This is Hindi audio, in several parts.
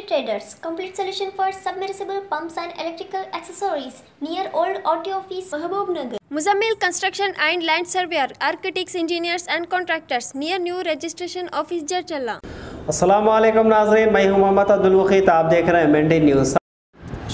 Traders, complete solution for submersible pumps and electrical accessories, near Old Auto Office, Mahabubnagar. Muzammil Construction and Land Surveyor, Architects, Engineers and Contractors, near New Registration Office, Jarchalla. अस्सलाम वालेकुम नाज़रीन, मैं हूं मोहम्मद अब्दुल वकील, आप देख रहे हैं मंडी न्यूज़।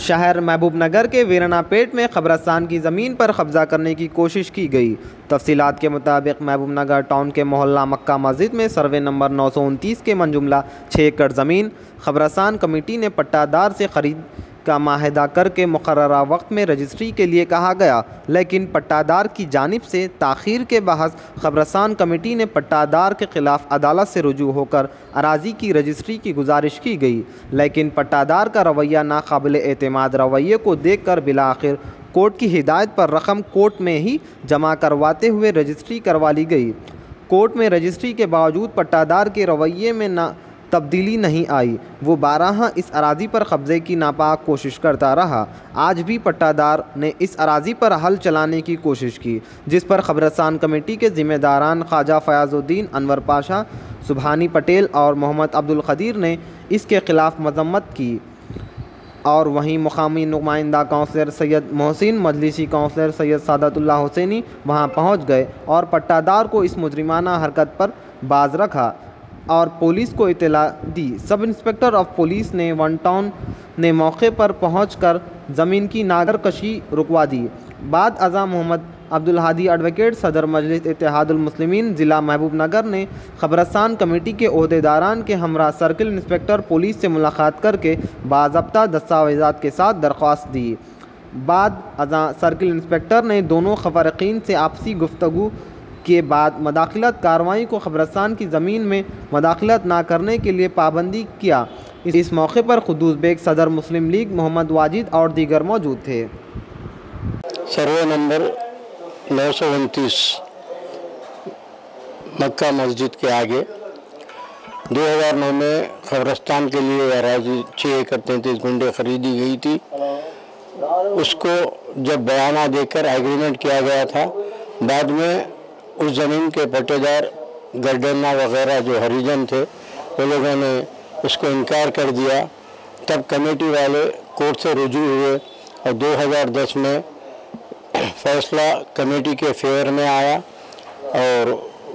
शहर महबूबनगर के वीरानापेट में कब्रिस्तान की ज़मीन पर कब्ज़ा करने की कोशिश की गई। तफसीलात के मुताबिक महबूबनगर टाउन के मोहल्ला मक्का मस्जिद में सर्वे नंबर 929 के मंजुमला 6 एकड़ ज़मीन कब्रिस्तान कमेटी ने पट्टादार से ख़रीद का माहिदा करके मुकर्ररा वक्त में रजिस्ट्री के लिए कहा गया, लेकिन पट्टादार की जानिब से ताख़ीर के बहस कब्रिस्तान कमेटी ने पट्टादार के ख़िलाफ़ अदालत से रुजू होकर अराज़ी की रजिस्ट्री की गुजारिश की गई, लेकिन पट्टादार का रवैया नाकाबिल एतमाद रवैये को देख कर बिलाखिर कोर्ट की हिदायत पर रकम कोर्ट में ही जमा करवाते हुए रजिस्ट्री करवा ली गई। कोर्ट में रजिस्ट्री के बावजूद पट्टादार के रवैये में ना तब्दीली नहीं आई। वो बारहा इस अराज़ी पर कब्ज़े की नापाक कोशिश करता रहा। आज भी पट्टादार ने इस अराज़ी पर हल चलाने की कोशिश की, जिस पर कब्रिस्तान कमेटी के ज़िम्मेदारान ख्वाजा फ़याज़ुद्दीन, अनवर पाशा, सुबहानी पटेल और मोहम्मद अब्दुल क़दीर ने इसके ख़िलाफ़ मज़म्मत की। और वहीं मुकामी नुमाइंदा काउंसलर सैयद मोहसिन, मजलिसी काउंसलर सैयद सादतुल्लाह हुसैनी वहाँ पहुँच गए और पट्टादार को इस मुजरिमाना हरकत पर बाज रखा और पुलिस को इत्तला दी। सब इंस्पेक्टर ऑफ पुलिस ने वन टाउन ने मौके पर पहुंचकर ज़मीन की नागरकशी रुकवा दी। बाद अज़ा मोहम्मद अब्दुल हादी एडवोकेट, सदर मजलिस इत्तेहादुल मुस्लिमीन ज़िला महबूबनगर ने कब्रिस्तान कमेटी के ओहदेदारान के हमरा सर्किल इंस्पेक्टर पुलिस से मुलाकात करके बाज़ाब्ता दस्तावेज़ात के साथ दरख्वास्त दी। बाद अज़ा सर्किल इंस्पेक्टर ने दोनों ख़वारीन से आपसी गुफ्तगू के बाद मदाखलत कार्रवाई को कब्रिस्तान की ज़मीन में मदाखलत ना करने के लिए पाबंदी किया। इस मौके पर खुदूस बेग, सदर मुस्लिम लीग मोहम्मद वाजिद और दीगर मौजूद थे। सर्वे नंबर 929 मक्का मस्जिद के आगे 2009 में कब्रिस्तान के लिए अराज़ी 6 एकड़ 33 गुंडे खरीदी गई थी। उसको जब बयाना देकर एग्रीमेंट किया गया था, बाद में उस ज़मीन के पट्टेदार गर्डना वगैरह जो हरिजन थे वो लोगों ने उसको इनकार कर दिया। तब कमेटी वाले कोर्ट से रुजू हुए और 2010 में फ़ैसला कमेटी के फेवर में आया और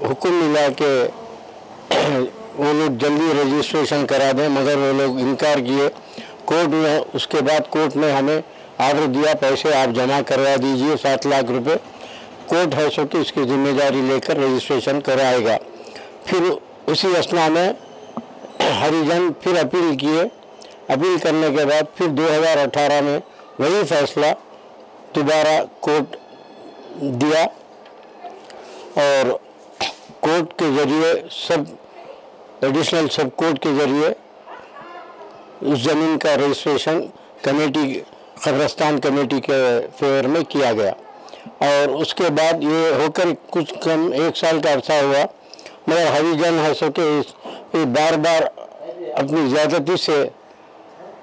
हुक्म मिला कि वो लोग जल्दी रजिस्ट्रेशन करा दें, मगर वो लोग इनकार किए। कोर्ट में उसके बाद कोर्ट ने हमें आर्डर दिया, पैसे आप जमा करवा दीजिए 7 लाख रुपए। कोर्ट है सो कि इसकी जिम्मेदारी लेकर रजिस्ट्रेशन कराएगा। फिर उसी असना में हरिजन फिर अपील किए। अपील करने के बाद फिर 2018 में वही फैसला दोबारा कोर्ट दिया और कोर्ट के ज़रिए एडिशनल सब कोर्ट के ज़रिए उस ज़मीन का रजिस्ट्रेशन कमेटी कब्रिस्तान कमेटी के फेवर में किया गया। और उसके बाद ये होकर कुछ कम 1 साल का अरसा हुआ, मगर हरिजन है सो कि बार बार अपनी ज़्यादती से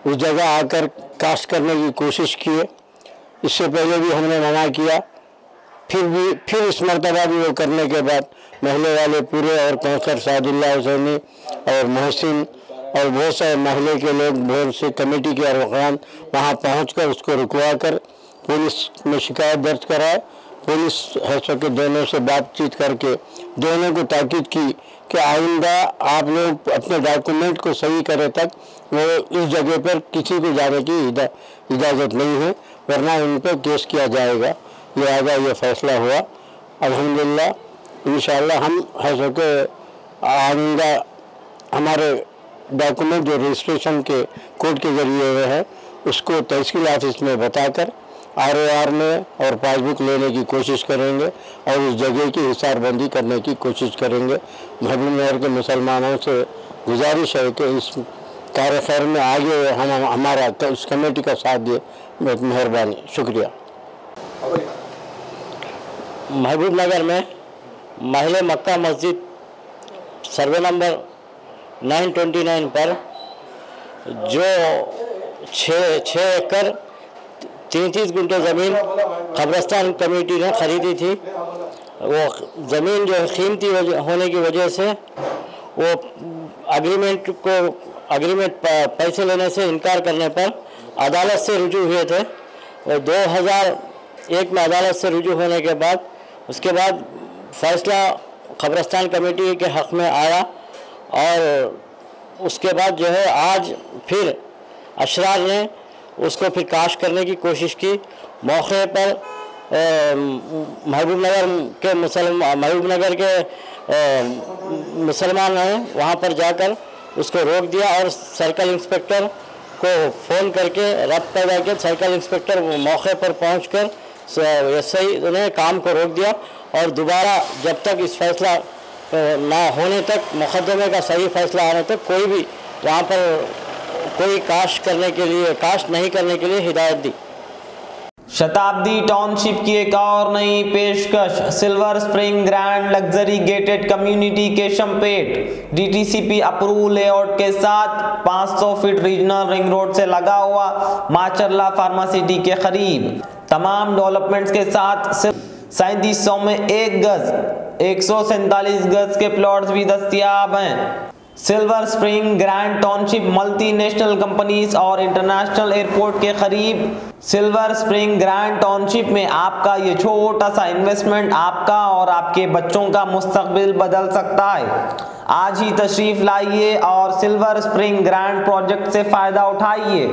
उस जगह आकर कास्ट करने की कोशिश किए। इससे पहले भी हमने मना किया, फिर इस मरतबा भी वो करने के बाद महल्ले वाले पूरे और काउंसलर सादुल्लाह हुसैनी और मोहसिन और बहुत सारे महल्ले के लोग, बहुत से कमेटी के अरकान वहाँ पहुँचकर उसको रुकवा कर पुलिस में शिकायत दर्ज कराए। पुलिस है सो के दोनों से बातचीत करके दोनों को ताकीद की कि आइंदा आप लोग अपने डॉक्यूमेंट को सही करे तक वो इस जगह पर किसी को जाने की इजाज़त नहीं है, वरना उन पर केस किया जाएगा। लिहाजा ये फ़ैसला हुआ। अल्हम्दुलिल्लाह इंशाअल्लाह हम है सो के आइंदा हमारे डॉक्यूमेंट जो रजिस्ट्रेशन के कोर्ट के ज़रिए हुए हैं उसको तहसील ऑफिस में बताकर ROR में और पासबुक लेने की कोशिश करेंगे और उस जगह की हिसारबंदी करने की कोशिश करेंगे। महबूबनगर के मुसलमानों से गुजारिश है कि इस कार्य खैर में आगे हमारा उस कमेटी का साथ दिए। बहुत मेहरबानी, शुक्रिया। महबूबनगर में महल मक्का मस्जिद सर्वे नंबर 929 पर जो 6 एकड़ 33 गुंठे ज़मीन कब्रिस्तान कमेटी ने ख़रीदी थी, वो ज़मीन जो कीमती होने की वजह से वो एग्रीमेंट को एग्रीमेंट पैसे लेने से इनकार करने पर अदालत से रुजू हुए थे और 2001 में अदालत से रुजू होने के बाद उसके बाद फैसला कब्रिस्तान कमेटी के हक़ में आया और उसके बाद जो है आज फिर अशरार ने उसको फिर काश करने की कोशिश की। मौके पर महबूबनगर के मुसलमान हैं वहाँ पर जाकर उसको रोक दिया और सर्कल इंस्पेक्टर को फ़ोन करके रब्त पैदा किया। सर्कल इंस्पेक्टर मौके पर पहुंचकर सही उन्हें काम को रोक दिया और दोबारा जब तक इस फैसला ना होने तक, मुकदमे का सही फैसला आने तक कोई भी वहाँ पर कोई काश नहीं करने के लिए हिदायत दी। शताब्दी टाउनशिप की एक और नई पेशकश, silver spring grand luxury gated community के शमपेट डीटीसीपी अप्रूव लेआउट के साथ 500 फीट रीजनल रिंग रोड से लगा हुआ माचरला फार्मासिटी के करीब। तमाम डेवलपमेंट्स के साथ 3700 में 1 गज, 147 गज के प्लॉट्स भी दस्तयाब हैं। Silver spring grand township multinational companies और इंटरनेशनल एयरपोर्ट के करीब। सिल्वर स्प्रिंग ग्रैंड टाउनशिप में आपका ये छोटा सा इन्वेस्टमेंट आपका और आपके बच्चों का मुस्तकबिल बदल सकता है। आज ही तशरीफ लाइए और सिल्वर स्प्रिंग ग्रैंड प्रोजेक्ट से फ़ायदा उठाइए।